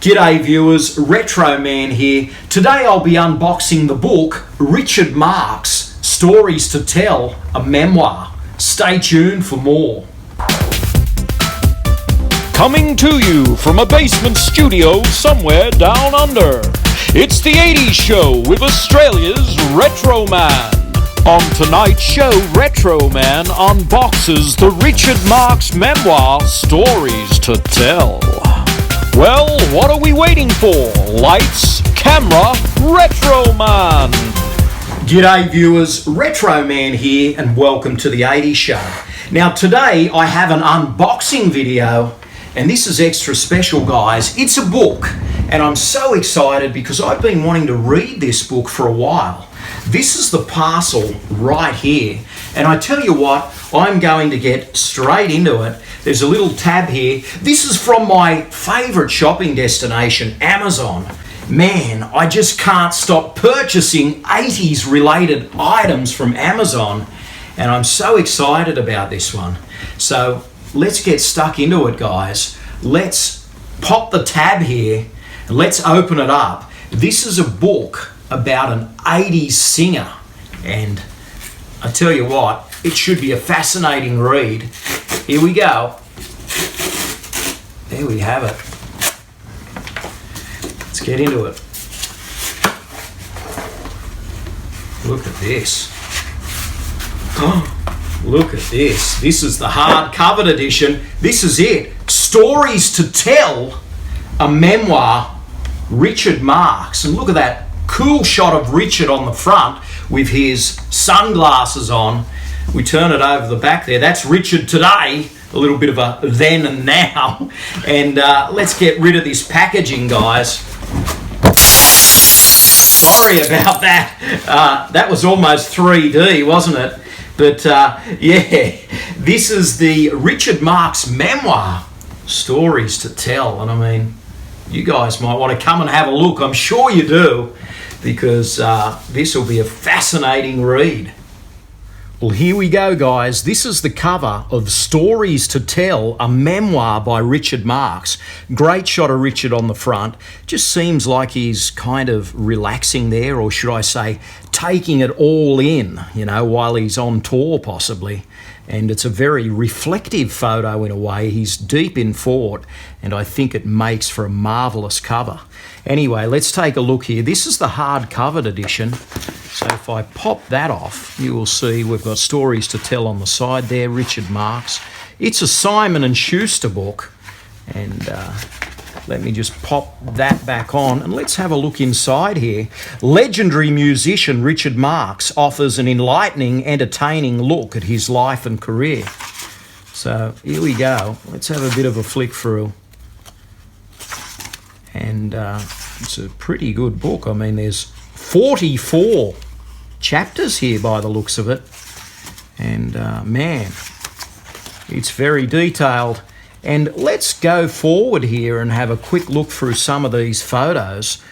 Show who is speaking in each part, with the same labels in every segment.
Speaker 1: G'day viewers, Retro Man here. Today I'll be unboxing the book Richard Marx, Stories to Tell, a memoir. Stay tuned for more.
Speaker 2: Coming to you from a basement studio somewhere down under, it's the 80s Show with Australia's Retro Man. On tonight's show, Retro Man unboxes the Richard Marx memoir, Stories to Tell. Well, what are we waiting for? Lights, camera, Retro Man!
Speaker 1: G'day viewers, Retro Man here and welcome to the 80s Show. Now today I have an unboxing video and this is extra special, guys. It's a book and I'm so excited because I've been wanting to read this book for a while. This is the parcel right here and I tell you what, I'm going to get straight into it. There's a little tab here. This is from my favourite shopping destination, Amazon. Man, I just can't stop purchasing 80s related items from Amazon and I'm so excited about this one. So let's get stuck into it, guys. Let's pop the tab here and let's open it up. This is a book about an 80s singer and I tell you what, it should be a fascinating read. Here we go. There we have it. Let's get into it. Look at this. Oh, look at this. This is the hard-covered edition. This is it. Stories to Tell, a memoir, Richard Marx. And look at that cool shot of Richard on the front with his sunglasses on. We turn it over the back there. That's Richard today. A little bit of a then and now. And let's get rid of this packaging, guys. Sorry about that. That was almost 3D, wasn't it? But yeah, this is the Richard Marx memoir, Stories to Tell. And I mean, you guys might want to come and have a look. I'm sure you do, because this will be a fascinating read. Well, here we go, guys. This is the cover of Stories to Tell, a memoir by Richard Marx. Great shot of Richard on the front. Just seems like he's kind of relaxing there, or should I say, taking it all in, you know, while he's on tour possibly. And it's a very reflective photo in a way. He's deep in thought, and I think it makes for a marvellous cover. Anyway, let's take a look here. This is the hard-covered edition. So if I pop that off, you will see we've got Stories to Tell on the side there, Richard Marx. It's a Simon & Schuster book. And let me just pop that back on and let's have a look inside here. Legendary musician Richard Marx offers an enlightening, entertaining look at his life and career. So here we go. Let's have a bit of a flick through. And it's a pretty good book. I mean, there's 44 chapters here by the looks of it. And man, it's very detailed. And let's go forward here and have a quick look through some of these photos.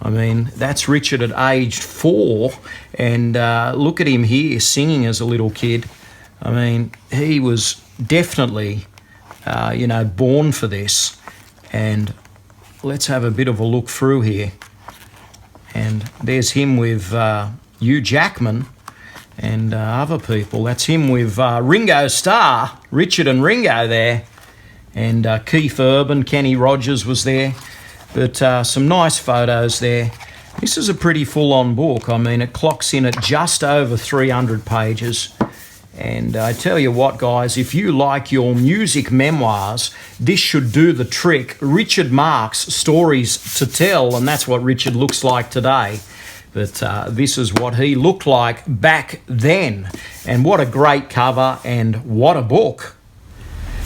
Speaker 1: I mean, that's Richard at age 4. And look at him here singing as a little kid. I mean, he was definitely, you know, born for this. And let's have a bit of a look through here. And there's him with Hugh Jackman and other people. That's him with Ringo Starr, Richard and Ringo there. And Keith Urban, Kenny Rogers was there. But some nice photos there. This is a pretty full-on book. I mean, it clocks in at just over 300 pages. And I tell you what, guys, if you like your music memoirs, this should do the trick. Richard Marx, Stories to Tell, and that's what Richard looks like today. But this is what he looked like back then. And what a great cover and what a book.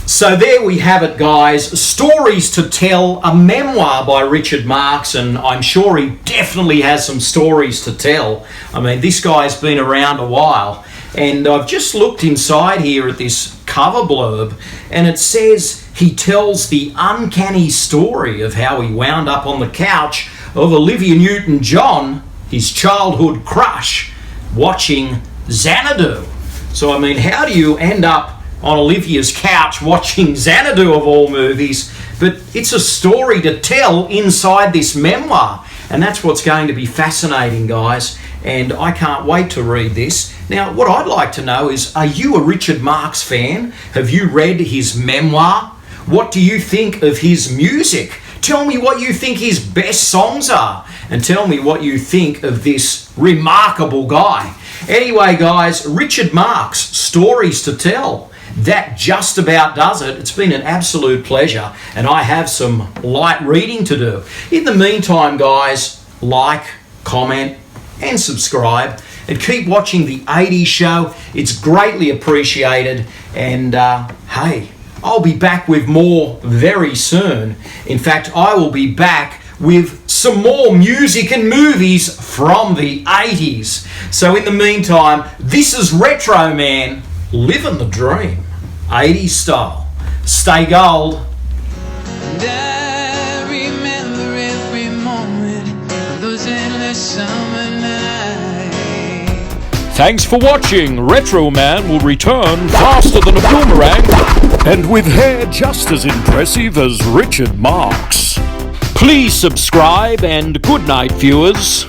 Speaker 1: So there we have it, guys. Stories to Tell, a memoir by Richard Marx, and I'm sure he definitely has some stories to tell. I mean, this guy's been around a while. And I've just looked inside here at this cover blurb, and it says he tells the uncanny story of how he wound up on the couch of Olivia Newton-John, his childhood crush, watching Xanadu. So, I mean, how do you end up on Olivia's couch watching Xanadu of all movies? but it's a story to tell inside this memoir. And that's what's going to be fascinating, guys. And I can't wait to read this. Now, what I'd like to know is, are you a Richard Marx fan? Have you read his memoir? What do you think of his music? Tell me what you think his best songs are. And tell me what you think of this remarkable guy. Anyway, guys, Richard Marx, Stories to Tell. That just about does it. It's been an absolute pleasure, and I have some light reading to do. In the meantime, guys, like, comment, and subscribe, and keep watching the 80s show. It's greatly appreciated, and hey, I'll be back with more very soon. In fact, I will be back with some more music and movies from the 80s. So in the meantime, this is Retro Man, living the dream, 80s style. Stay gold.
Speaker 3: And I remember every moment of those endless summer nights.
Speaker 2: Thanks for watching. Retro Man will return faster than a boomerang and with hair just as impressive as Richard Marx. Please subscribe and good night, viewers.